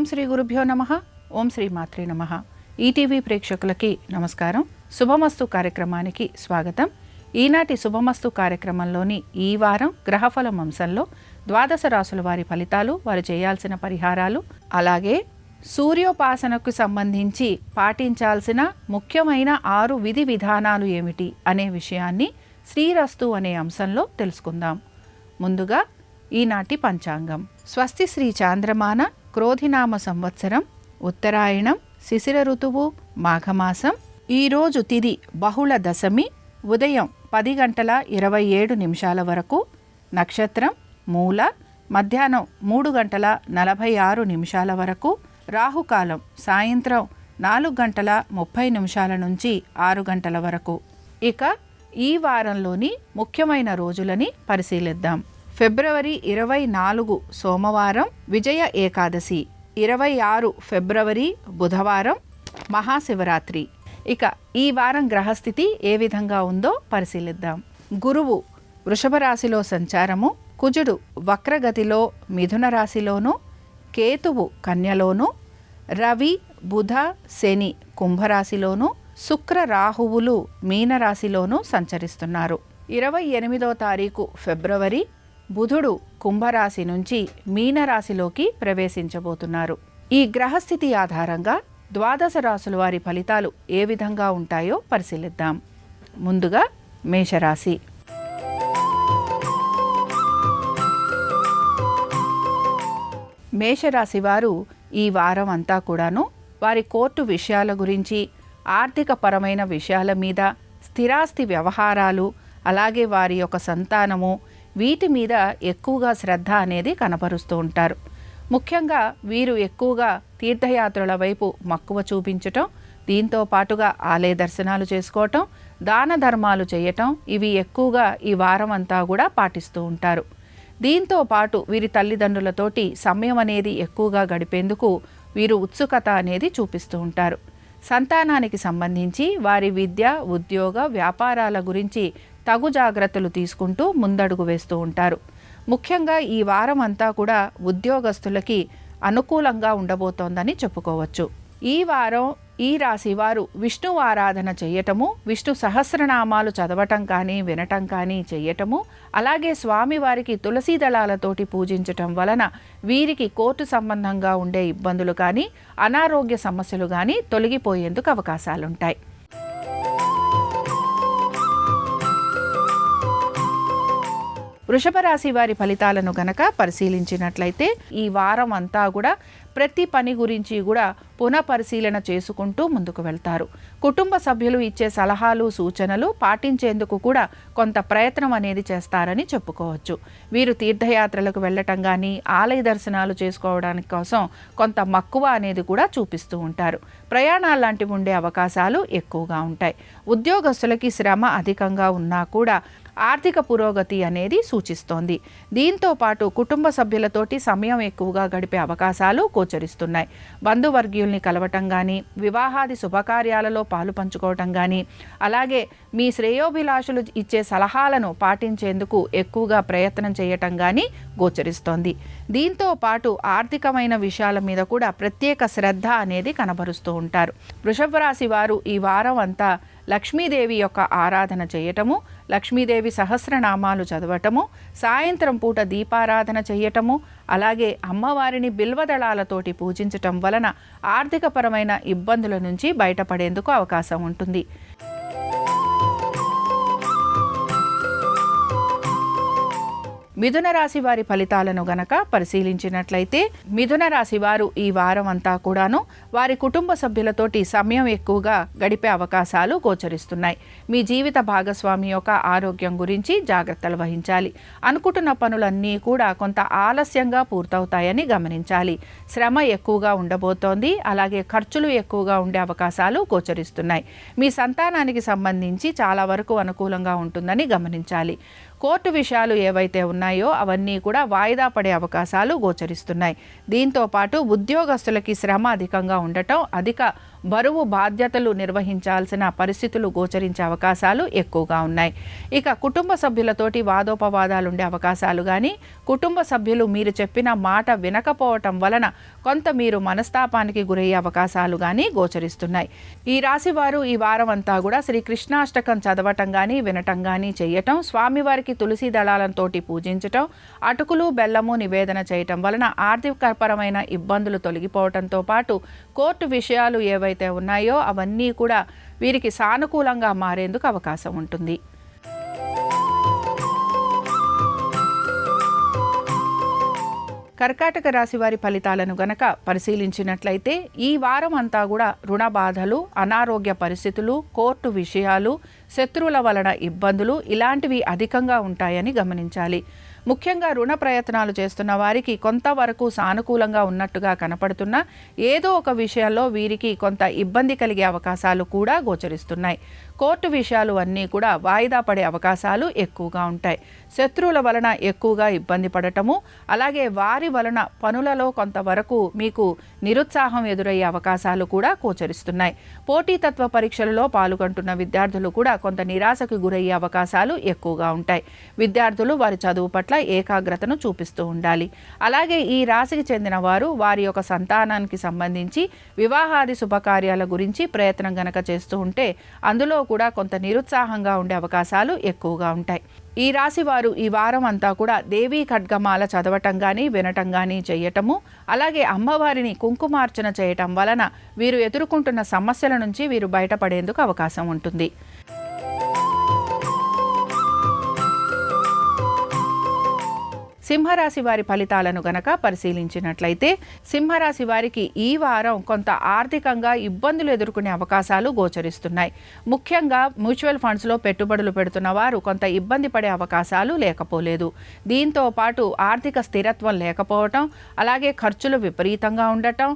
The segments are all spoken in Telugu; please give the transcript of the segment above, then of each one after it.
ఓం శ్రీ గురుభ్యో నమః. ఓం శ్రీ మాత్రే నమః. ఈటీవీ ప్రేక్షకులకి నమస్కారం. శుభమస్తు కార్యక్రమానికి స్వాగతం. ఈనాటి శుభమస్తు కార్యక్రమంలోని ఈ వారం గ్రహఫలం అంశంలో ద్వాదశ రాశుల వారి ఫలితాలు, వారు చేయాల్సిన పరిహారాలు, అలాగే సూర్యోపాసనకు సంబంధించి పాటించాల్సిన ముఖ్యమైన 6 విధి విధానాలు ఏమిటి అనే విషయాన్ని శ్రీరస్తు అనే అంశంలో తెలుసుకుందాం. ముందుగా ఈనాటి పంచాంగం. స్వస్తి శ్రీ చాంద్రమాన క్రోధినామ సంవత్సరం, ఉత్తరాయణం, శిశిర ఋతువు, మాఘమాసం. ఈరోజు తిథి బహుళ దశమి, ఉదయం 10:27 వరకు. నక్షత్రం మూల, మధ్యాహ్నం 3:46 వరకు. రాహుకాలం సాయంత్రం 4:30 నుంచి 6 వరకు. ఇక ఈ వారంలోని ముఖ్యమైన రోజులని పరిశీలిద్దాం. ఫిబ్రవరి 24 సోమవారం విజయ ఏకాదశి, 26 ఫిబ్రవరి బుధవారం మహాశివరాత్రి. ఇక ఈ వారం గ్రహస్థితి ఏ విధంగా ఉందో పరిశీలిద్దాం. గురువు వృషభ రాశిలో సంచారము, కుజుడు వక్రగతిలో మిథున రాశిలోను, కేతువు కన్యలోను, రవి బుధ శని కుంభరాశిలోను, శుక్ర రాహువులు మీనరాశిలోను సంచరిస్తున్నారు. 28వ తారీఖు ఫిబ్రవరి బుధుడు కుంభరాశి నుంచి మీనరాశిలోకి ప్రవేశించబోతున్నారు. ఈ గ్రహస్థితి ఆధారంగా ద్వాదశ రాశుల వారి ఫలితాలు ఏ విధంగా ఉంటాయో పరిశీలిద్దాం. ముందుగా మేషరాశి. మేషరాశి వారు ఈ వారం అంతా కూడాను వారి కోర్టు విషయాల గురించి, ఆర్థిక పరమైన విషయాల మీద, స్థిరాస్తి వ్యవహారాలు, అలాగే వారి యొక్క సంతానము, వీటి మీద ఎక్కువగా శ్రద్ధ అనేది కనపరుస్తూ ఉంటారు. ముఖ్యంగా వీరు ఎక్కువగా తీర్థయాత్రల వైపు మక్కువ చూపించటం, దీంతో పాటుగా ఆలయ దర్శనాలు చేసుకోవటం, దాన ధర్మాలు చేయటం, ఇవి ఎక్కువగా ఈ వారం అంతా కూడా పాటిస్తూ ఉంటారు. దీంతో పాటు వీరి తల్లిదండ్రులతోటి సమయం అనేది ఎక్కువగా గడిపేందుకు వీరు ఉత్సుకత అనేది చూపిస్తూ ఉంటారు. సంతానానికి సంబంధించి వారి విద్య, ఉద్యోగ, వ్యాపారాల గురించి తగు జాగ్రత్తలు తీసుకుంటూ ముందడుగు వేస్తూ ఉంటారు. ముఖ్యంగా ఈ వారం అంతా కూడా ఉద్యోగస్తులకి అనుకూలంగా ఉండబోతోందని చెప్పుకోవచ్చు. ఈ వారం ఈ రాశి వారు విష్ణు ఆరాధన చేయటము, విష్ణు సహస్రనామాలు చదవటం కానీ వినటం కానీ చేయటము, అలాగే స్వామివారికి తులసీ దళాలతోటి పూజించటం వలన వీరికి కోర్టు సంబంధంగా ఉండే ఇబ్బందులు కానీ, అనారోగ్య సమస్యలు కానీ తొలగిపోయేందుకు అవకాశాలుంటాయి. వృషభ రాశి వారి ఫలితాలను గనక పరిశీలించినట్లయితే ఈ వారం అంతా కూడా ప్రతి పని గురించి కూడా పునఃపరిశీలన చేసుకుంటూ ముందుకు వెళ్తారు. కుటుంబ సభ్యులు ఇచ్చే సలహాలు, సూచనలు పాటించేందుకు కూడా కొంత ప్రయత్నం అనేది చేస్తారని చెప్పుకోవచ్చు. వీరు తీర్థయాత్రలకు వెళ్ళటం కానీ, ఆలయ దర్శనాలు చేసుకోవడానికి కోసం కొంత మక్కువ అనేది కూడా చూపిస్తూ ఉంటారు. ప్రయాణాలు లాంటివి ఉండే అవకాశాలు ఎక్కువగా ఉంటాయి. ఉద్యోగస్తులకి శ్రమ అధికంగా ఉన్నా కూడా ఆర్థిక పురోగతి అనేది సూచిస్తోంది. దీంతో పాటు కుటుంబ సభ్యులతోటి సమయం ఎక్కువగా గడిపే అవకాశాలు గోచరిస్తున్నాయి. బంధువర్గీయుల్ని కలవటం కానీ, వివాహాది శుభకార్యాలలో పాలు పంచుకోవటం కానీ, అలాగే మీ శ్రేయోభిలాషులు ఇచ్చే సలహాలను పాటించేందుకు ఎక్కువగా ప్రయత్నం చేయటం కానీ గోచరిస్తోంది. దీంతో పాటు ఆర్థికమైన విషయాల మీద కూడా ప్రత్యేక శ్రద్ధ అనేది కనబరుస్తూ ఉంటారు. వృషభ రాశి వారు ఈ వారం అంతా లక్ష్మీదేవి యొక్క ఆరాధన చేయటము, లక్ష్మీదేవి సహస్రనామాలు చదవటము, సాయంత్రం పూట దీపారాధన చేయటము, అలాగే అమ్మవారిని బిల్వదళాలతోటి పూజించటం వలన ఆర్థికపరమైన ఇబ్బందుల నుంచి బయటపడేందుకు అవకాశం ఉంటుంది. మిథున రాశి వారి ఫలితాలను గనక పరిశీలించినట్లయితే మిథున రాశి వారు ఈ వారం అంతా కూడాను వారి కుటుంబ సభ్యులతోటి సమయం ఎక్కువగా గడిపే అవకాశాలు గోచరిస్తున్నాయి. మీ జీవిత భాగస్వామి యొక్క ఆరోగ్యం గురించి జాగ్రత్తలు వహించాలి. అనుకుంటున్న పనులన్నీ కూడా కొంత ఆలస్యంగా పూర్తవుతాయని గమనించాలి. శ్రమ ఎక్కువగా ఉండబోతోంది, అలాగే ఖర్చులు ఎక్కువగా ఉండే అవకాశాలు గోచరిస్తున్నాయి. మీ సంతానానికి సంబంధించి చాలా వరకు అనుకూలంగా ఉంటుందని గమనించాలి. కోర్టు విషయాలు ఏవైతే ఉన్నాయో అవన్నీ కూడా వాయిదా పడే అవకాశాలు గోచరిస్తున్నాయి. దీంతో పాటు ఉద్యోగస్తులకి శ్రమ అధికంగా ఉండటం, అధిక బరువు బాధ్యతలు నిర్వహించాల్సిన పరిస్థితులు గోచరించే అవకాశాలు ఎక్కువగా ఉన్నాయి. ఇక కుటుంబ సభ్యులతోటి వాదోపవాదాలు ఉండే అవకాశాలు కానీ, కుటుంబ సభ్యులు మీరు చెప్పిన మాట వినకపోవటం వలన కొంత మీరు మనస్తాపానికి గురయ్యే అవకాశాలు కానీ గోచరిస్తున్నాయి. ఈ రాశి వారు ఈ వారం అంతా కూడా శ్రీ కృష్ణాష్టకం చదవటం కానీ వినటం కానీ చేయటం, స్వామివారికి తులసి దళాలతోటి పూజించటం, అటుకులు బెల్లము నివేదన చేయటం వలన ఆర్థికపరమైన ఇబ్బందులు తొలగిపోవటంతో పాటు కోర్టు విషయాలు ఏవైతే ఉన్నాయో అవన్నీ కూడా వీరికి సానుకూలంగా మారేందుకు అవకాశం ఉంటుంది. కర్కాటక రాశి వారి ఫలితాలను గనక పరిశీలించినట్లయితే ఈ వారం అంతా కూడా రుణ బాధలు, అనారోగ్య పరిస్థితులు, కోర్టు విషయాలు, శత్రువుల వలన ఇబ్బందులు ఇలాంటివి అధికంగా ఉంటాయని గమనించాలి. ముఖ్యంగా రుణ ప్రయత్నాలు చేస్తున్న వారికి కొంతవరకు సానుకూలంగా ఉన్నట్టుగా కనపడుతున్నా ఏదో ఒక విషయంలో వీరికి కొంత ఇబ్బంది కలిగే అవకాశాలు కూడా గోచరిస్తున్నాయి. కోర్టు విషయాలు అన్నీ కూడా వాయిదా పడే అవకాశాలు ఎక్కువగా ఉంటాయి. శత్రువుల వలన ఎక్కువగా ఇబ్బంది పడటము, అలాగే వారి వలన పనులలో కొంతవరకు మీకు నిరుత్సాహం ఎదురయ్యే అవకాశాలు కూడా గోచరిస్తున్నాయి. పోటీతత్వ పరీక్షలలో పాల్గొంటున్న విద్యార్థులు కూడా కొంత నిరాశకు గురయ్యే అవకాశాలు ఎక్కువగా ఉంటాయి. విద్యార్థులు వారి చదువు పట్ల ఏకాగ్రతను చూపిస్తూ ఉండాలి. అలాగే ఈ రాశికి చెందిన వారు వారి యొక్క సంతానానికి సంబంధించి వివాహాది శుభకార్యాల గురించి ప్రయత్నం గనక చేస్తూ ఉంటే అందులో కూడా కొంత నిరుత్సాహంగా ఉండే అవకాశాలు ఎక్కువగా ఉంటాయి. ఈ రాశి వారు ఈ వారం అంతా కూడా దేవీ ఖడ్గమాల చదవటం కానీ వినటం కానీ చేయటము, అలాగే అమ్మవారిని కుంకుమార్చన చేయటం వలన వీరు ఎదుర్కొంటున్న సమస్యల నుంచి వీరు బయటపడేందుకు అవకాశం ఉంటుంది. సింహరాశి వారి ఫలితాలను గనక పరిశీలించినట్లయితే సింహరాశి వారికి ఈ వారం కొంత ఆర్థికంగా ఇబ్బందులు ఎదుర్కొనే అవకాశాలు గోచరిస్తున్నాయి. ముఖ్యంగా మ్యూచువల్ ఫండ్స్లో పెట్టుబడులు పెడుతున్న వారు కొంత ఇబ్బంది పడే అవకాశాలు లేకపోలేదు. దీంతో పాటు ఆర్థిక స్థిరత్వం లేకపోవటం, అలాగే ఖర్చులు విపరీతంగా ఉండటం,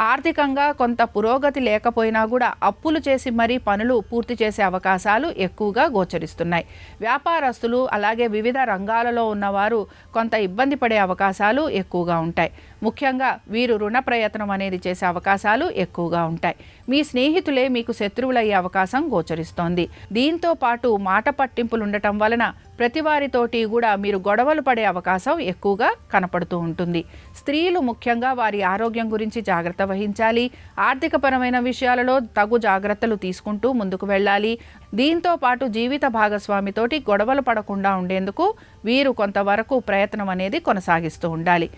ఆర్థికంగా కొంత పురోగతి లేకపోయినా కూడా అప్పులు చేసి మరీ పనులు పూర్తి చేసే అవకాశాలు ఎక్కువగా గోచరిస్తున్నాయి. వ్యాపారస్తులు అలాగే వివిధ రంగాలలో ఉన్నవారు కొంత ఇబ్బంది పడే అవకాశాలు ఎక్కువగా ఉంటాయి. ముఖ్యంగా వీరు రుణ ప్రయత్నం అనేది చేసే అవకాశాలు ఎక్కువగా ఉంటాయి. మీ స్నేహితులే మీకు శత్రువులయ్యే అవకాశం గోచరిస్తోంది. దీంతో పాటు మాట పట్టింపులు ఉండటం వలన ప్రతి వారితోటి కూడా మీరు గొడవలు పడే అవకాశం ఎక్కువగా కనపడుతూ ఉంటుంది. స్త్రీలు ముఖ్యంగా వారి ఆరోగ్యం గురించి జాగ్రత్త వహించాలి. ఆర్థికపరమైన విషయాలలో తగు జాగ్రత్తలు తీసుకుంటూ ముందుకు వెళ్ళాలి. దీంతో పాటు జీవిత భాగస్వామితోటి గొడవలు పడకుండా ఉండేందుకు వీరు కొంతవరకు ప్రయత్నం అనేది కొనసాగిస్తూ ఉండాలి.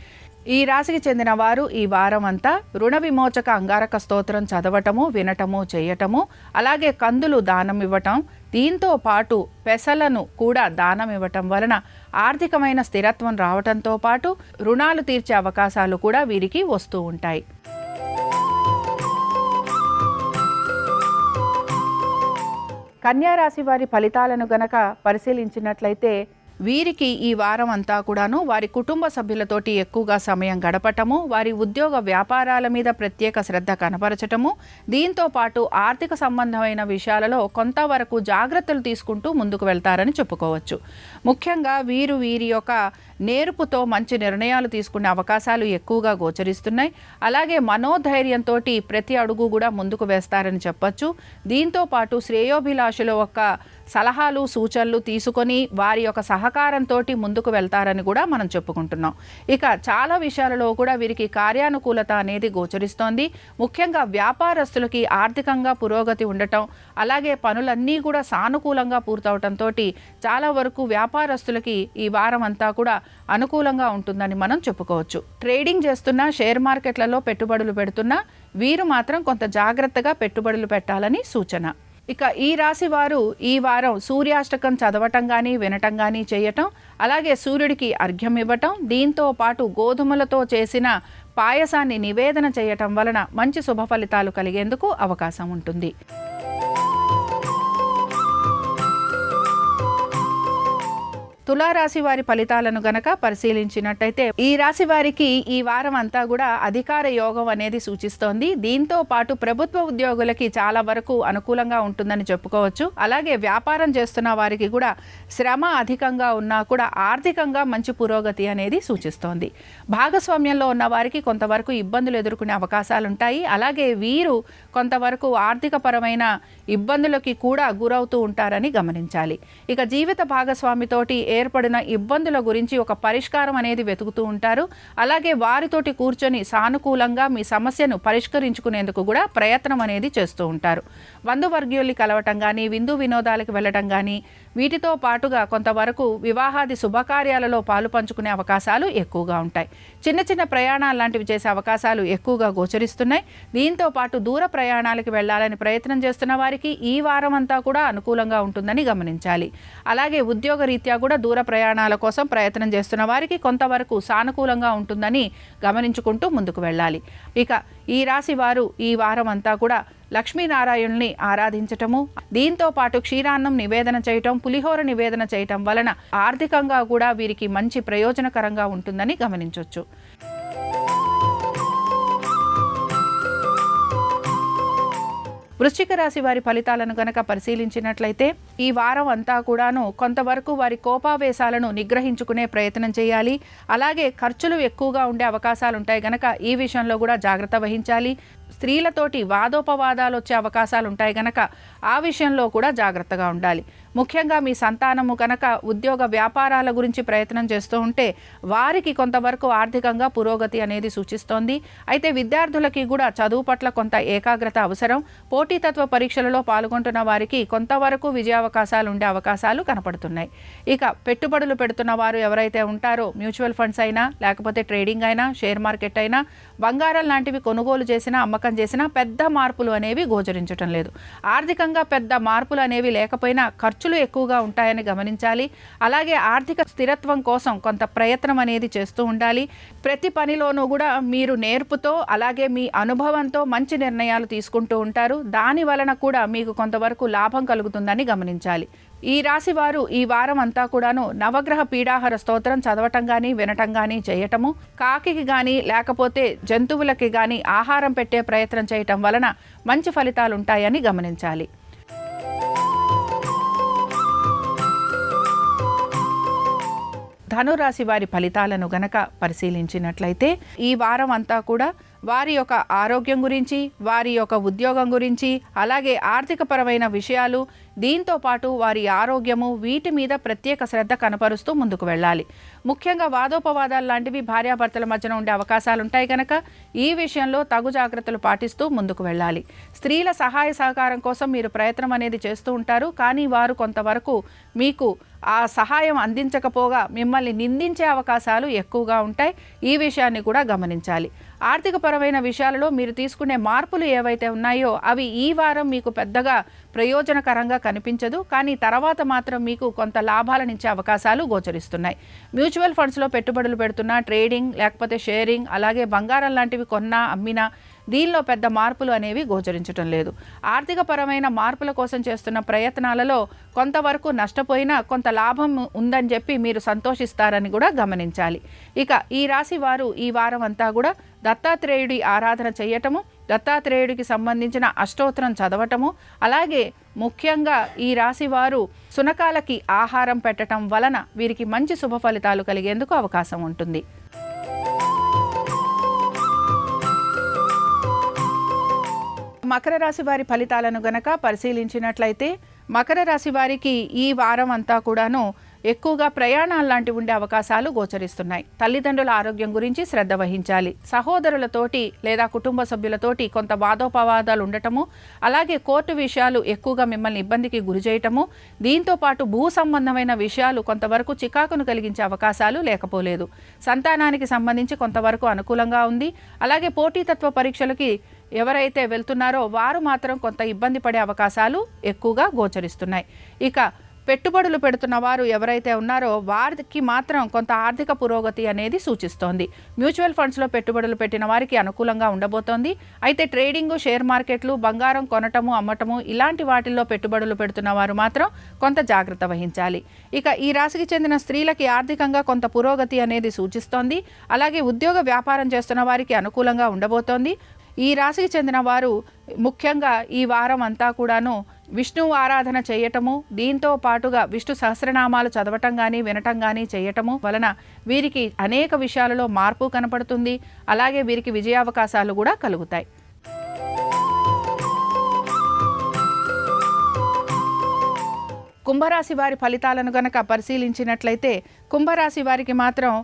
ఈ రాశికి చెందిన వారు ఈ వారం అంతా రుణ విమోచక అంగారక స్తోత్రం చదవటము, వినటము, చేయటము, అలాగే కందులు దానం ఇవ్వటం, దీంతో పాటు పెసలను కూడా దానం ఇవ్వటం వలన ఆర్థికమైన స్థిరత్వం రావటంతో పాటు రుణాలు తీర్చే అవకాశాలు కూడా వీరికి వస్తూ ఉంటాయి. కన్యా రాశి వారి ఫలితాలను గనక పరిశీలించినట్లయితే వీరికి ఈ వారం అంతా కూడాను వారి కుటుంబ సభ్యులతోటి ఎక్కువగా సమయం గడపటము, వారి ఉద్యోగ వ్యాపారాల మీద ప్రత్యేక శ్రద్ధ కనపరచటము, దీంతో పాటు ఆర్థిక సంబంధమైన విషయాలలో కొంతవరకు జాగ్రత్తలు తీసుకుంటూ ముందుకు వెళ్తారని చెప్పుకోవచ్చు. ముఖ్యంగా వీరి యొక్క నేర్పుతో మంచి నిర్ణయాలు తీసుకునే అవకాశాలు ఎక్కువగా గోచరిస్తున్నాయి. అలాగే మనోధైర్యంతో ప్రతి అడుగు కూడా ముందుకు వేస్తారని చెప్పచ్చు. దీంతో పాటు శ్రేయోభిలాషుల యొక్క సలహాలు సూచనలు తీసుకొని వారి యొక్క సహకారంతో ముందుకు వెళ్తారని కూడా మనం చెప్పుకుంటున్నాం. ఇక చాలా విషయాలలో కూడా వీరికి కార్యానుకూలత అనేది గోచరిస్తోంది. ముఖ్యంగా వ్యాపారస్తులకి ఆర్థికంగా పురోగతి ఉండటం, అలాగే పనులన్నీ కూడా సానుకూలంగా పూర్తవటంతో చాలా వరకు వ్యాపారస్తులకి ఈ వారం అంతా కూడా అనుకూలంగా ఉంటుందని మనం చెప్పుకోవచ్చు. ట్రేడింగ్ చేస్తున్నా, షేర్ మార్కెట్లలో పెట్టుబడులు పెడుతున్నా వీరు మాత్రం కొంత జాగ్రత్తగా పెట్టుబడులు పెట్టాలని సూచన. ఇక ఈ రాశి వారు ఈ వారం సూర్యాష్టకం చదవటం కానీ వినటం కానీ చేయటం, అలాగే సూర్యుడికి అర్ఘ్యం ఇవ్వటం, దీంతో పాటు గోధుమలతో చేసిన పాయసాన్ని నివేదన చేయటం వలన మంచి శుభ ఫలితాలు కలిగేందుకు అవకాశం ఉంటుంది. తులారాశి వారి ఫలితాలను గనక పరిశీలించినట్టయితే ఈ రాశి వారికి ఈ వారం అంతా కూడా అధికార యోగం అనేది సూచిస్తోంది. దీంతో పాటు ప్రభుత్వ ఉద్యోగులకి చాలా వరకు అనుకూలంగా ఉంటుందని చెప్పుకోవచ్చు. అలాగే వ్యాపారం చేస్తున్న వారికి కూడా శ్రమ అధికంగా ఉన్నా కూడా ఆర్థికంగా మంచి పురోగతి అనేది సూచిస్తోంది. భాగస్వామ్యంలో ఉన్న వారికి కొంతవరకు ఇబ్బందులు ఎదుర్కొనే అవకాశాలు ఉంటాయి. అలాగే వీరు కొంతవరకు ఆర్థిక పరమైన ఇబ్బందులకి కూడా గురవుతూ ఉంటారని గమనించాలి. ఇక జీవిత భాగస్వామితోటి ఏర్పడిన ఇబ్బందుల గురించి ఒక పరిష్కారం అనేది వెతుకుతూ ఉంటారు. అలాగే వారితోటి కూర్చొని సానుకూలంగా మీ సమస్యను పరిష్కరించుకునేందుకు కూడా ప్రయత్నం అనేది చేస్తూ ఉంటారు. బంధువర్గీయుల్ని కలవటం కానీ, విందు వినోదాలకు వెళ్ళటం కానీ, వీటితో పాటుగా కొంతవరకు వివాహాది శుభకార్యాలలో పాలు పంచుకునే అవకాశాలు ఎక్కువగా ఉంటాయి. చిన్న చిన్న ప్రయాణాలు లాంటివి చేసే అవకాశాలు ఎక్కువగా గోచరిస్తున్నాయి. దీంతో పాటు దూర ప్రయాణాలకు వెళ్ళాలని ప్రయత్నం చేస్తున్న వారికి ఈ వారం అంతా కూడా అనుకూలంగా ఉంటుందని గమనించాలి. అలాగే ఉద్యోగ రీత్యా కూడా దూర ప్రయాణాల కోసం ప్రయత్నం చేస్తున్న వారికి కొంతవరకు సానుకూలంగా ఉంటుందని గమనించుకుంటూ ముందుకు వెళ్ళాలి. ఇక ఈ రాశి వారు ఈ వారం అంతా కూడా లక్ష్మీనారాయణుల్ని ఆరాధించటము, దీంతో పాటు క్షీరాన్నం నివేదన చేయటం, పులిహోర నివేదన చేయటం వలన ఆర్థికంగా కూడా వీరికి మంచి ప్రయోజనకరంగా ఉంటుందని గమనించవచ్చు. వృశ్చిక రాశి వారి ఫలితాలను గనక పరిశీలించినట్లయితే ఈ వారం అంతా కూడాను కొంతవరకు వారి కోపావేశాలను నిగ్రహించుకునే ప్రయత్నం చేయాలి. అలాగే ఖర్చులు ఎక్కువగా ఉండే అవకాశాలు ఉంటాయి గనక ఈ విషయంలో కూడా జాగ్రత్త వహించాలి. స్త్రీలతోటి వాదోపవాదాలు వచ్చే అవకాశాలు ఉంటాయి గనక ఆ విషయంలో కూడా జాగ్రత్తగా ఉండాలి. ముఖ్యంగా మీ సంతానము కనుక ఉద్యోగ వ్యాపారాల గురించి ప్రయత్నం చేస్తూ ఉంటే వారికి కొంతవరకు ఆర్థికంగా పురోగతి అనేది సూచిస్తోంది. అయితే విద్యార్థులకి కూడా చదువు పట్ల కొంత ఏకాగ్రత అవసరం. పోటీతత్వ పరీక్షలలో పాల్గొంటున్న వారికి కొంతవరకు విజయావకాశాలు ఉండే అవకాశాలు కనపడుతున్నాయి. ఇక పెట్టుబడులు పెడుతున్న వారు ఎవరైతే ఉంటారో మ్యూచువల్ ఫండ్స్ అయినా, లేకపోతే ట్రేడింగ్ అయినా, షేర్ మార్కెట్ అయినా, బంగారం లాంటివి కొనుగోలు చేసినా, అమ్మకం చేసినా పెద్ద మార్పులు అనేవి గోచరించటం లేదు. ఆర్థికంగా పెద్ద మార్పులు అనేవి లేకపోయినా ఖర్చులు ఎక్కువగా ఉంటాయని గమనించాలి. అలాగే ఆర్థిక స్థిరత్వం కోసం కొంత ప్రయత్నం అనేది చేస్తూ ఉండాలి. ప్రతి పనిలోనూ కూడా మీరు నేర్పుతో అలాగే మీ అనుభవంతో మంచి నిర్ణయాలు తీసుకుంటూ ఉంటారు. దాని వలన కూడా మీకు కొంతవరకు లాభం కలుగుతుందని గమనించాలి. ఈ రాశి వారు ఈ వారం అంతా కూడాను నవగ్రహ పీడాహార స్తోత్రం చదవటం కానీ, వినటం కానీ చేయటము, కాకికి కానీ లేకపోతే జంతువులకి కానీ ఆహారం పెట్టే ప్రయత్నం చేయటం వలన మంచి ఫలితాలు ఉంటాయని గమనించాలి. ధనురాశి వారి ఫలితాలను గనక పరిశీలించినట్లయితే ఈ వారం అంతా కూడా వారి యొక్క ఆరోగ్యం గురించి, వారి యొక్క ఉద్యోగం గురించి, అలాగే ఆర్థికపరమైన విషయాలు, దీంతో పాటు వారి ఆరోగ్యము, వీటి మీద ప్రత్యేక శ్రద్ధ కనపరుస్తూ ముందుకు వెళ్ళాలి. ముఖ్యంగా వాదోపవాదాలు లాంటివి భార్యాభర్తల మధ్యన ఉండే అవకాశాలు ఉంటాయి కనుక ఈ విషయంలో తగు జాగ్రత్తలు పాటిస్తూ ముందుకు వెళ్ళాలి. స్త్రీల సహాయ సహకారం కోసం మీరు ప్రయత్నం అనేది చేస్తూ ఉంటారు. కానీ వారు కొంతవరకు మీకు ఆ సహాయం అందించకపోగా మిమ్మల్ని నిందించే అవకాశాలు ఎక్కువగా ఉంటాయి. ఈ విషయాన్ని కూడా గమనించాలి. ఆర్థికపరమైన విషయాలలో మీరు తీసుకునే మార్పులు ఏవైతే ఉన్నాయో అవి ఈ వారం మీకు పెద్దగా ప్రయోజనకరంగా కనిపించదు. కానీ తర్వాత మాత్రం మీకు కొంత లాభాలనిచ్చే అవకాశాలు గోచరిస్తున్నాయి. మ్యూచువల్ ఫండ్స్లో పెట్టుబడులు పెడుతున్నా, ట్రేడింగ్ లేకపోతే షేరింగ్, అలాగే బంగారం లాంటివి కొన్నా, అమ్మినా దీనిలో పెద్ద మార్పులు అనేవి గోచరించటం లేదు. ఆర్థికపరమైన మార్పుల కోసం చేస్తున్న ప్రయత్నాలలో కొంతవరకు నష్టపోయినా కొంత లాభం ఉందని చెప్పి మీరు సంతోషిస్తారని కూడా గమనించాలి. ఇక ఈ రాశి వారు ఈ వారం అంతా కూడా దత్తాత్రేయుడి ఆరాధన చేయటము, దత్తాత్రేయుడికి సంబంధించిన అష్టోత్తరం చదవటము, అలాగే ముఖ్యంగా ఈ రాశి వారు సునకాలకి ఆహారం పెట్టడం వలన వీరికి మంచి శుభ ఫలితాలు కలిగేందుకు అవకాశం ఉంటుంది. మకర రాశి వారి ఫలితాలను గనక పరిశీలించినట్లయితే మకర రాశి వారికి ఈ వారం అంతా కూడాను ఎక్కువగా ప్రయాణాలు లాంటివి ఉండే అవకాశాలు గోచరిస్తున్నాయి. తల్లిదండ్రుల ఆరోగ్యం గురించి శ్రద్ధ వహించాలి. సహోదరులతోటి లేదా కుటుంబ సభ్యులతోటి కొంత వాదోపవాదాలు ఉండటము, అలాగే కోర్టు విషయాలు ఎక్కువగా మిమ్మల్ని ఇబ్బందికి గురి చేయటము, దీంతో పాటు భూ సంబంధమైన విషయాలు కొంతవరకు చికాకును కలిగించే అవకాశాలు లేకపోలేదు. సంతానానికి సంబంధించి కొంతవరకు అనుకూలంగా ఉంది. అలాగే పోటీతత్వ పరీక్షలకి ఎవరైతే వెళ్తున్నారో వారు మాత్రం కొంత ఇబ్బంది పడే అవకాశాలు ఎక్కువగా గోచరిస్తున్నాయి. ఇక పెట్టుబడులు పెడుతున్న వారు ఎవరైతే ఉన్నారో వారికి మాత్రం కొంత ఆర్థిక పురోగతి అనేది సూచిస్తోంది. మ్యూచువల్ ఫండ్స్లో పెట్టుబడులు పెట్టిన వారికి అనుకూలంగా ఉండబోతోంది. అయితే ట్రేడింగ్, షేర్ మార్కెట్లు, బంగారం కొనటము అమ్మటము ఇలాంటి వాటిల్లో పెట్టుబడులు పెడుతున్న వారు మాత్రం కొంత జాగ్రత్త వహించాలి. ఇక ఈ రాశికి చెందిన స్త్రీలకి ఆర్థికంగా కొంత పురోగతి అనేది సూచిస్తోంది. అలాగే ఉద్యోగ వ్యాపారం చేస్తున్న వారికి అనుకూలంగా ఉండబోతోంది. ఈ రాశికి చెందిన వారు ముఖ్యంగా ఈ వారం అంతా కూడాను విష్ణువు ఆరాధన చేయటము, దీంతో పాటుగా విష్ణు సహస్రనామాలు చదవటం కానీ వినటం కానీ చేయటము వలన వీరికి అనేక విషయాలలో మార్పు కనపడుతుంది. అలాగే వీరికి విజయావకాశాలు కూడా కలుగుతాయి. కుంభరాశి వారి ఫలితాలను గనక పరిశీలించినట్లయితే కుంభరాశి వారికి మాత్రం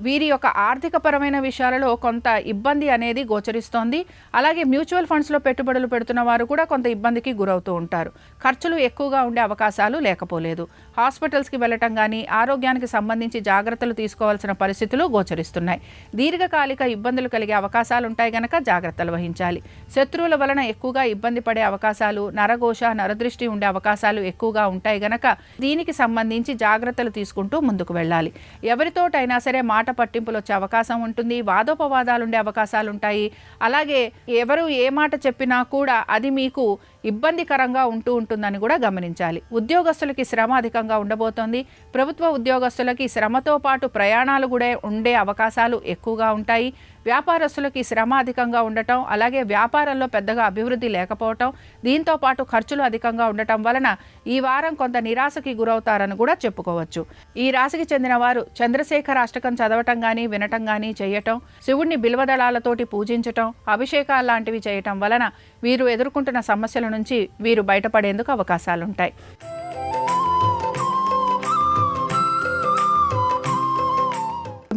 వీరి యొక్క ఆర్థికపరమైన విషయాలలో కొంత ఇబ్బంది అనేది గోచరిస్తోంది. అలాగే మ్యూచువల్ ఫండ్స్లో పెట్టుబడులు పెడుతున్న వారు కూడా కొంత ఇబ్బందికి గురవుతూ ఉంటారు. ఖర్చులు ఎక్కువగా ఉండే అవకాశాలు లేకపోలేదు. హాస్పిటల్స్కి వెళ్ళటం కానీ ఆరోగ్యానికి సంబంధించి జాగ్రత్తలు తీసుకోవాల్సిన పరిస్థితులు గోచరిస్తున్నాయి. దీర్ఘకాలిక ఇబ్బందులు కలిగే అవకాశాలు ఉంటాయి గనక జాగ్రత్తలు వహించాలి. శత్రువుల వలన ఎక్కువగా ఇబ్బంది పడే అవకాశాలు, నరఘోష, నరదృష్టి ఉండే అవకాశాలు ఎక్కువగా ఉంటాయి గనక దీనికి సంబంధించి జాగ్రత్తలు తీసుకుంటూ ముందుకు వెళ్ళాలి. ఎవరితోటైనా సరే మాట పట్టింపులు వచ్చే అవకాశం ఉంటుంది. వాదోపవాదాలు ఉండే అవకాశాలు ఉంటాయి. అలాగే ఎవరు ఏ మాట చెప్పినా కూడా అది మీకు ఇబ్బందికరంగా ఉంటుందని కూడా గమనించాలి. ఉద్యోగస్తులకి శ్రమ అధికంగా ఉండబోతోంది. ప్రభుత్వ ఉద్యోగస్తులకి శ్రమతో పాటు ప్రయాణాలు కూడా ఉండే అవకాశాలు ఎక్కువగా ఉంటాయి. వ్యాపారస్తులకి శ్రమ అధికంగా ఉండటం, అలాగే వ్యాపారంలో పెద్దగా అభివృద్ధి లేకపోవటం, దీంతో పాటు ఖర్చులు అధికంగా ఉండటం వలన ఈ వారం కొంత నిరాశకి గురవుతారని కూడా చెప్పుకోవచ్చు. ఈ రాశికి చెందిన వారు చంద్రశేఖర అష్టకం చదవటం కానీ వినటం కానీ చేయటం, శివుణ్ణి బిల్వదళాలతోటి పూజించటం, అభిషేకాలు లాంటివి చేయటం వలన వీరు ఎదుర్కొంటున్న సమస్యల నుంచి వీరు బయటపడేందుకు అవకాశాలుంటాయి.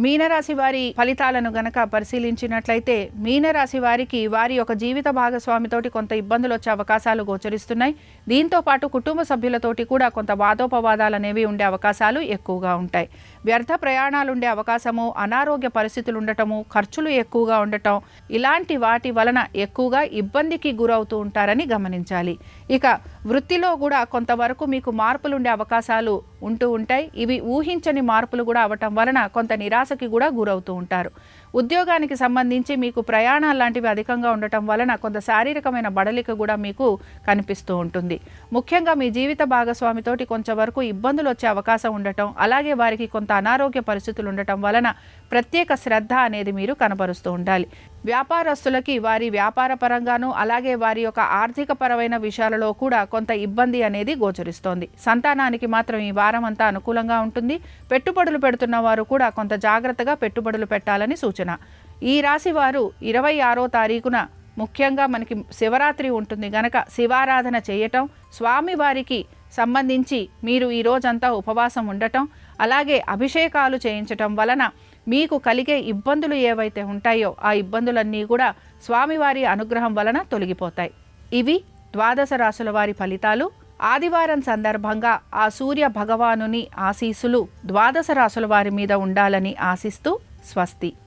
మీనరాశి వారి ఫలితాలను గనక పరిశీలించినట్లయితే మీనరాశి వారికి వారి యొక్క జీవిత భాగస్వామితోటి కొంత ఇబ్బందులు వచ్చే అవకాశాలు గోచరిస్తున్నాయి. దీంతో పాటు కుటుంబ సభ్యులతోటి కూడా కొంత వాదోపవాదాలు అనేవి ఉండే అవకాశాలు ఎక్కువగా ఉంటాయి. వ్యర్థ ప్రయాణాలు ఉండే అవకాశము, అనారోగ్య పరిస్థితులు ఉండటము, ఖర్చులు ఎక్కువగా ఉండటం ఇలాంటి వాటి వలన ఎక్కువగా ఇబ్బందికి గురవుతూ ఉంటారని గమనించాలి. ఇక వృత్తిలో కూడా కొంతవరకు మీకు మార్పులు ఉండే అవకాశాలు ఉంటూ ఉంటాయి. ఇవి ఊహించని మార్పులు కూడా అవటం వలన కొంత నిరాశకి కూడా గురవుతూ ఉంటారు. ఉద్యోగానికి సంబంధించి మీకు ప్రయాణాలు లాంటివి అధికంగా ఉండటం వలన కొంత శారీరకమైన బడలిక కూడా మీకు కనిపిస్తూ ఉంటుంది. ముఖ్యంగా మీ జీవిత భాగస్వామితోటి కొంచెంవరకు ఇబ్బందులు వచ్చే అవకాశం ఉండటం, అలాగే వారికి కొంత అనారోగ్య పరిస్థితులు ఉండటం వలన ప్రత్యేక శ్రద్ధ అనేది మీరు కనబరుస్తూ ఉండాలి. వ్యాపారస్తులకి వారి వ్యాపార పరంగాను అలాగే వారి యొక్క ఆర్థిక పరమైన విషయాలలో కూడా కొంత ఇబ్బంది అనేది గోచరిస్తోంది. సంతానానికి మాత్రం ఈ వారం అంతా అనుకూలంగా ఉంటుంది. పెట్టుబడులు పెడుతున్న వారు కూడా కొంత జాగ్రత్తగా పెట్టుబడులు పెట్టాలని సూచన. ఈ రాశి వారు 26వ తారీఖున ముఖ్యంగా మనకి శివరాత్రి ఉంటుంది గనక శివారాధన చేయటం, స్వామివారికి సంబంధించి మీరు ఈ రోజంతా ఉపవాసం ఉండటం, అలాగే అభిషేకాలు చేయించటం వలన మీకు కలిగే ఇబ్బందులు ఏవైతే ఉంటాయో ఆ ఇబ్బందులన్నీ కూడా స్వామివారి అనుగ్రహం వలన తొలగిపోతాయి. ఇవి ద్వాదశ రాశుల వారి ఫలితాలు. ఆదివారం సందర్భంగా ఆ సూర్య భగవానుని ఆశీస్సులు ద్వాదశ రాశుల వారి మీద ఉండాలని ఆశిస్తూ స్వస్తి.